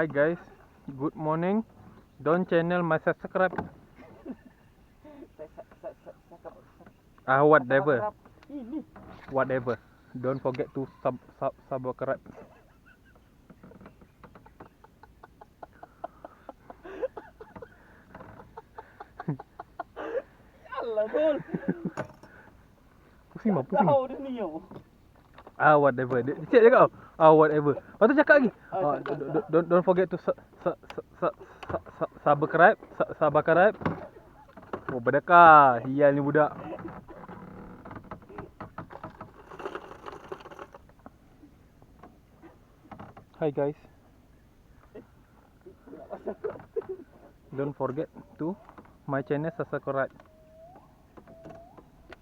Hi guys, good morning. Don't channel my subscribe. Whatever. Whatever. Don't forget to subscribe. Alah Dol. Pusing bang, pusing. Tahu dia ni yo. Whatever. Cik cakap whatever. Lepas tu cakap lagi. Don't forget to subscribe. Oh, berdekah. Sial ni budak. Hi guys. Don't forget to my channel subscribe.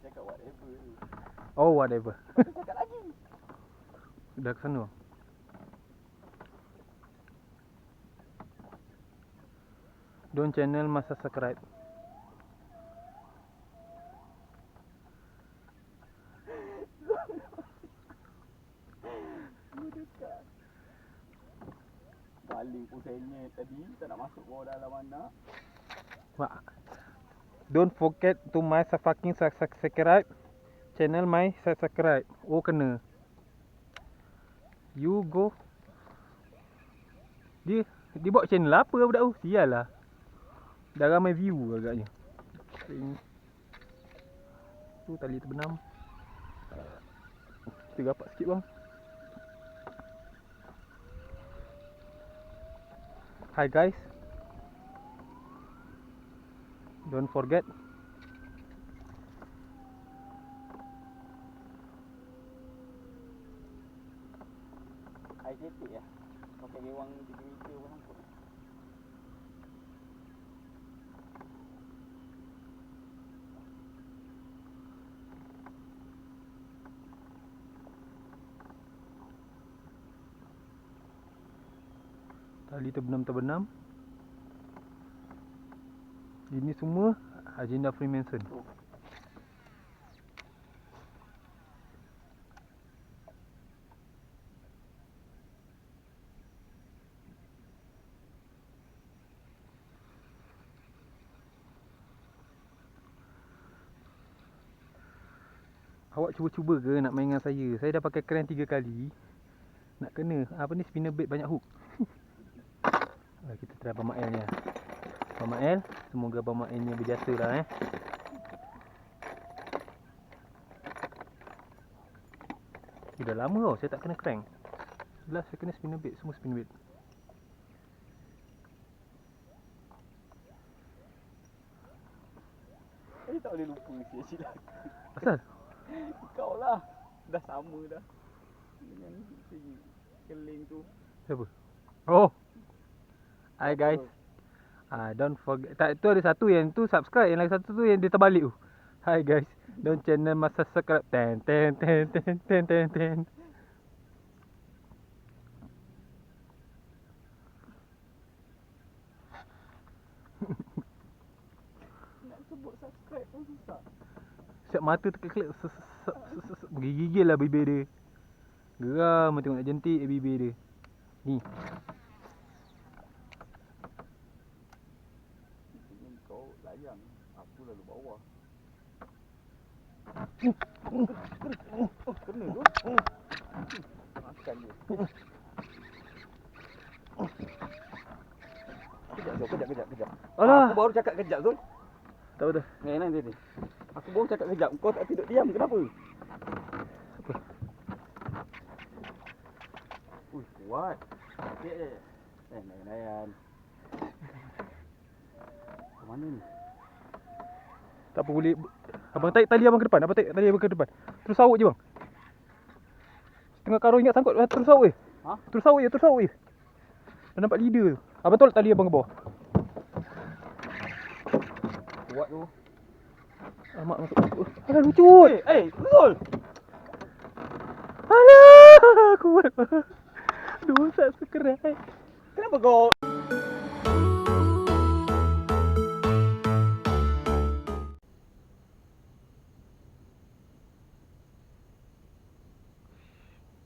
Cakap whatever. Oh, whatever. Cakap lagi. Dah ke sana. Don't channel my subscribe. Baling pun senyet tadi. Tak nak masuk bawah dalam anak. Don't forget to my fucking subscribe. Channel my subscribe. Oh, kena. You go. Dia buat channel apa budak tu? Sial lah. Dah ramai view agaknya. Tu tali terbenam. Kita rapat sikit bang. Hi guys. Don't forget. Air cetek ya. Pakai gewang 3 meter pun sangkut. Tali terbenam. Ini semua agenda Freemason. Awak cuba-cuba ke nak main dengan saya? Saya dah pakai kren 3 kali. Nak kena apa ni, spinner bait banyak hook. Kita try Abang Mael nya. Abang Mael, semoga Abang Mael nya berjasa lah Dah lama tau saya tak kena crank. Last saya kena spinner bait, semua spinner bait. Saya tak boleh lupa silap. Asal? Kau lah. Dah sama dah. Dengan si keling tu. Siapa? Oh. Hi guys. Don't forget. Tak, tu ada satu yang tu subscribe, yang lagi satu tu yang dia terbalik tu. Hi guys. Don't channel masa subscribe. Ten. Nak sebut subscribe pun susah. Siap mata terkeklik. Gigil lah bibir dia. Geram tengok nak jentik bibir dia. Ni. Kau layang. Aku lalu bawah. Kena tu. Makan dia. Kejap. Alah. Aku baru cakap kejap Zul. Tak betul. Nanti. Aku baru cakap kejap. Kau tak tidur diam. Kenapa? Apa? Kuat. Layan. Ke mana ni? Tak apa, boleh. Abang tarik tali abang ke depan. Abang tarik tali abang ke depan. Terus sawut je bang. Tengah karung ingat sangkut. Terus sawut je. Ha? Terus sawut je. Dah nampak leader tu. Abang tolak tali abang ke bawah. Kuat tu. Mak masuk. Alah lucut. Zul. Alah kuat. Dosa sekerai. Kenapa kau?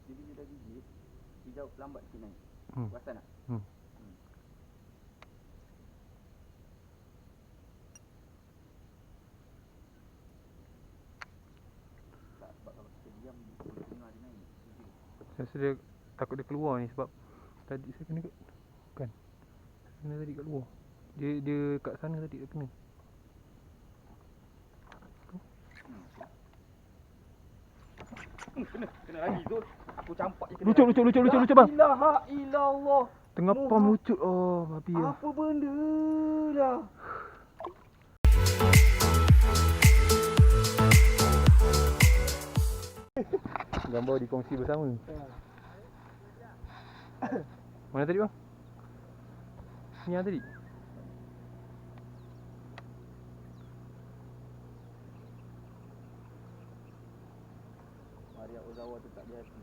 Jadi dia dah gigit. Hijau lambat sikit naik. Perasan tak? Rasa dia takut dia keluar ni sebab tadi saya kena kat, bukan, kena tadi kat luar. Dia kat sana tadi dia kena. Kena lagi Zul. Aku campak je kena. Lucut bang. La ilaha illallah. Tengah pam lucut. Oh, babi lah. Apa benda dah. Gambar dikongsi bersama. Mana tadi bang? Ni yang tadi. Maria Ozawa tu tak ada hati.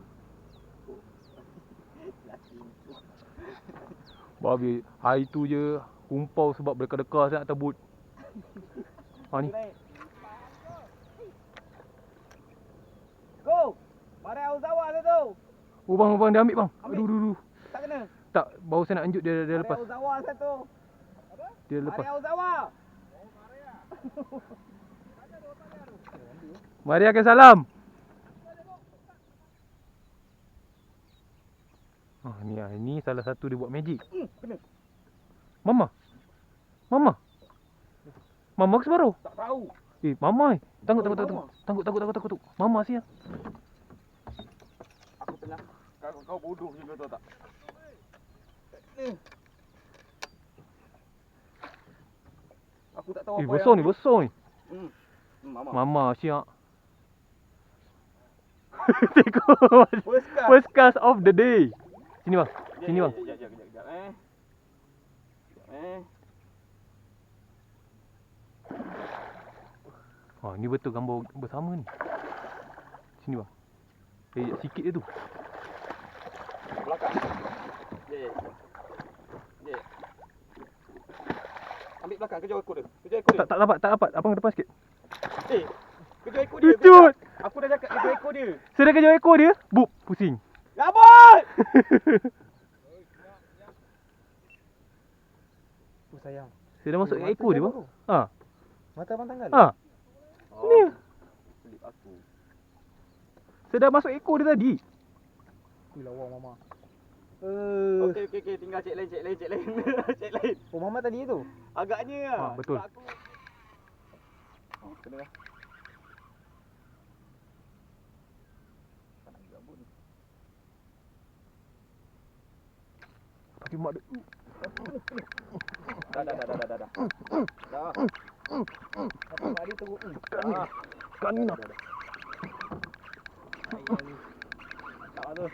Babi, hari tu je kumpau sebab berdekat-dekat saya nak tebut. Ha ni. Go! Maria Ozawa tu. Oh bang, dia ambil bang. Aduh. Tak kena. Tak, baru saya nak anjuk dia lepas. Maria Ozawa satu. Apa? Dia lepas. Maria Ozawa. Maria ke salam. Ni salah satu dia buat magic. Kena. Mama ke separuh? Tak tahu. Mama Tangkut. Mama siap. Aku tengah. Kau bodoh juga tahu tak? Aku tak tahu apa Besar ni. Mama. Siap. Tengok. First cast of the day. Sini bang. Sekejap. Ni betul gambar bersama ni. Sini bang. Sikit je tu. Belakang. Ambil belakang, kejar ekor dia. Tak dapat. Abang depan sikit. Kejar ekor dia. Lucut. Aku dah cakap kejar ekor dia. Saya dah kejar ekor dia. Bup, pusing. Rabot! Sayang. Saya dah masuk ekor dia bang. Mata abang tanggal? Ni. Pelik aku. Saya dah masuk ekor dia tadi. Lawa mama. Okey. Tinggal cek lain. Cek lain. Oh, mama tadi tu? Agaknya lah. Betul. Kena lah. Tak nak gabut ni. Pakai mak dia. Dah. Apa tadi teruk ni? Kan ni nak. Tak ada.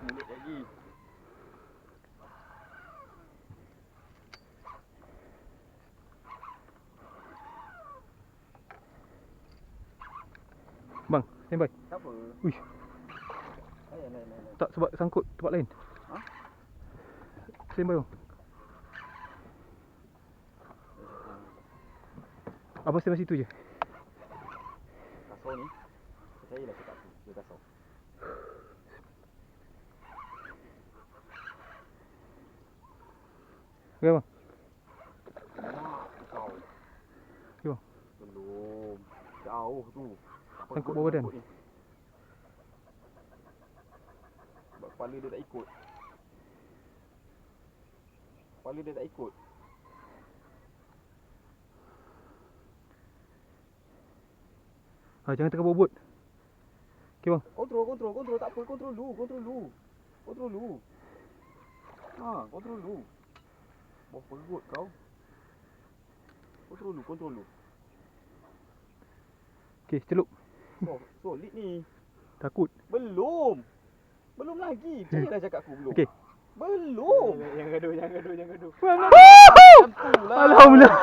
Mulik lagi. Bang, standby. Tak apa. Uish. Lain. Tak, sebab sangkut tempat lain. Standby bang. Abang standby situ je. Kasau ni, percayalah cakap aku, dia kasau. Okey bang. Kau. Okey bang. Belum. Jauh tu. Sangkut bawah badan. Sebab kepala dia tak ikut. Jangan tengah bobot. Okey bang. Kontrol. Tak apa, kontrol dulu. Kontrol dulu. Bawa perut kau. Kontrol dulu. Okey, celup. Solid ni. Takut. Belum lagi. Percayalah cakap aku belum. Okey. Belum. Jangan gaduh. Alhamdulillah.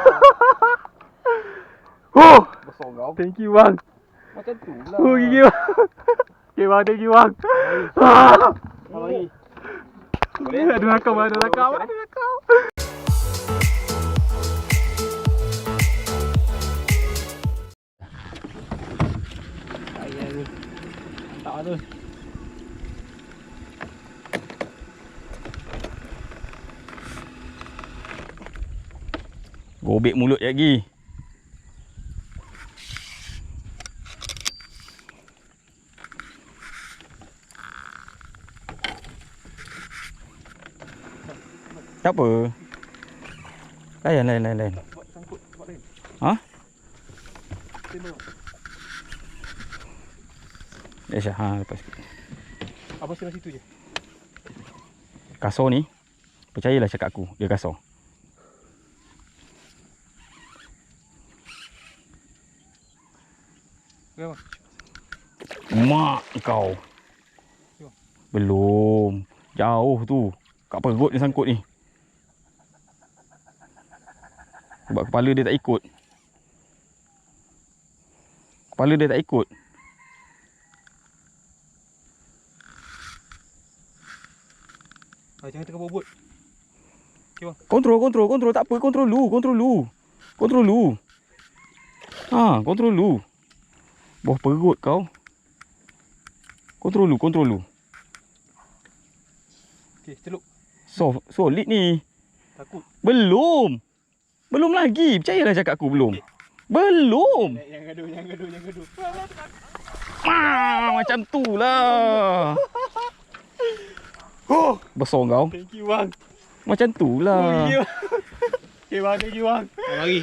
Besar kau. Thank you bang. Macam tu lah. Gigi bang. Okey bang, thank you bang. Mari. Ada rakam. Tak ada. Gobek mulut lagi. Tak apa. Lain. Sangkut tempat lain. Ha? Tembak. Lepas. Abang sebelah situ je. Kasar ni, percayalah cakap aku, dia kasar. Okey bang. Mak kau. Belum. Jauh tu. Kat perut dia sangkut ni. Sebab kepala dia tak ikut. Jangan tengah bobot. Okey bang. Kontrol. Tak apa, kontrol dulu. Kontrol dulu. Bawah perut kau. Kontrol dulu. Okey, celup. Solid ni. Takut. Belum lagi. Percayalah cakap aku belum. Belum. Jangan gaduh. Macam tu lah. Besar kau. Thank you bang. Macam tu lah. Okay bang, thank you bang. Mari.